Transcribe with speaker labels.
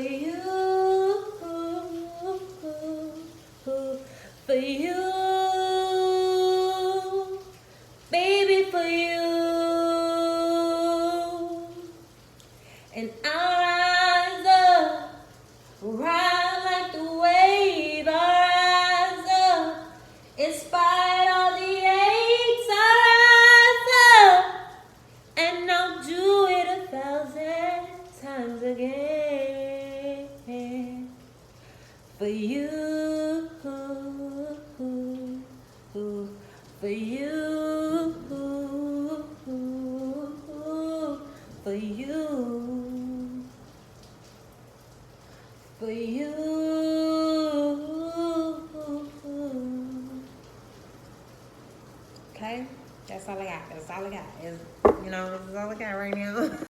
Speaker 1: you, for you, baby, for you. And our eyes up, rise like the wave, our eyes up, in spite of the aches, our eyes up, and I'll do it 1,000 times again for you, for you, for you, for you. Okay, that's all I got. That's all I got. This is all I got right now.